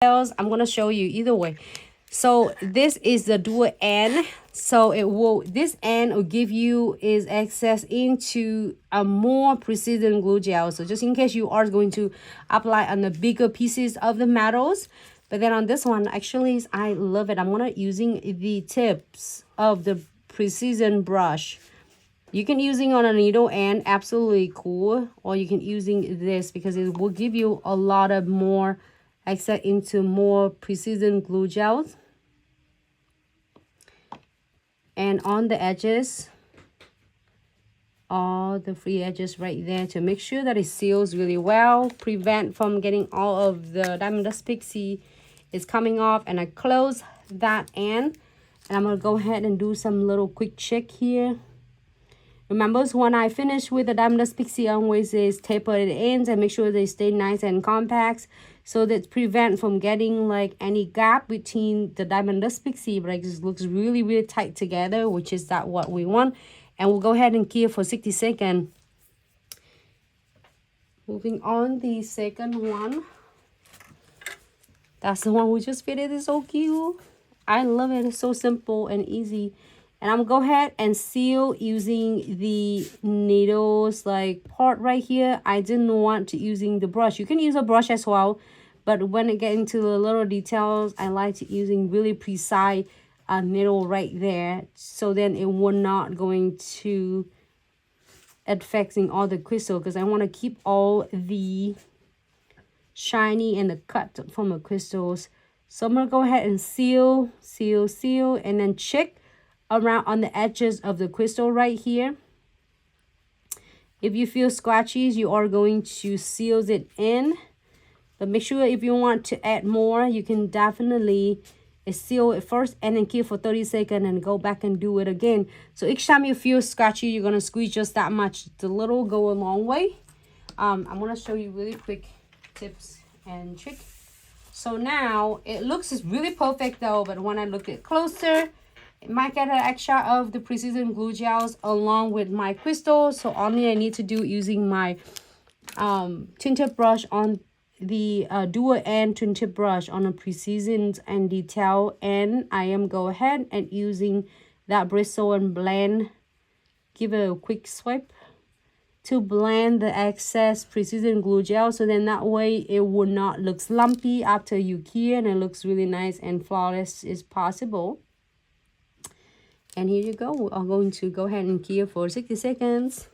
I'm gonna show you either way. So this is the dual end. So it will, this end will give you is access into a more precision glue gel. So just in case you are going to apply on the bigger pieces of the metals. But then on this one, actually, I love it. I'm gonna using the tips of the precision brush. You can using on a needle end, absolutely cool, or you can using this because it will give you a lot of more access into more precision glue gels. And on the edges, all the free edges right there to make sure that it seals really well, prevent from getting all of the Diamond Dust Pixie is coming off. And I close that end, and I'm gonna go ahead and do some little quick check here. Remember, when I finish with the Diamond Dust Pixie, I always taper the ends and make sure they stay nice and compact, so that prevent from getting like any gap between the Diamond Dust Pixie, but it just looks really, really tight together, which is that what we want. And we'll go ahead and key it for 60 seconds. Moving on, the second one. That's the one we just fitted. It's so cute. I love it. It's so simple and easy. And I'm gonna go ahead and seal using the needles like part right here. I didn't want to using the brush. You can use a brush as well, but when it gets into the little details, I like to using really precise needle right there, so then it will not going to affecting all the crystal, because I want to keep all the shiny and the cut from the crystals. So I'm gonna go ahead and seal, and then check around on the edges of the crystal right here. If you feel scratches, you are going to seal it in, but make sure if you want to add more, you can definitely seal it first and then keep for 30 seconds and go back and do it again. So each time you feel scratchy, you're gonna squeeze just that much. The little go a long way. I'm gonna show you really quick tips and trick. So now it looks really perfect though, but when I look at closer, it might get an extra of the precision glue gels along with my crystals. So only I need to do using my tinted brush on the dual end tinted brush on a precision and detail, and I am go ahead and using that bristle and blend, give it a quick swipe to blend the excess precision glue gel, so then that way it will not look lumpy after you key, and it looks really nice and flawless as possible. And here you go. I'm going to go ahead and key it for 60 seconds.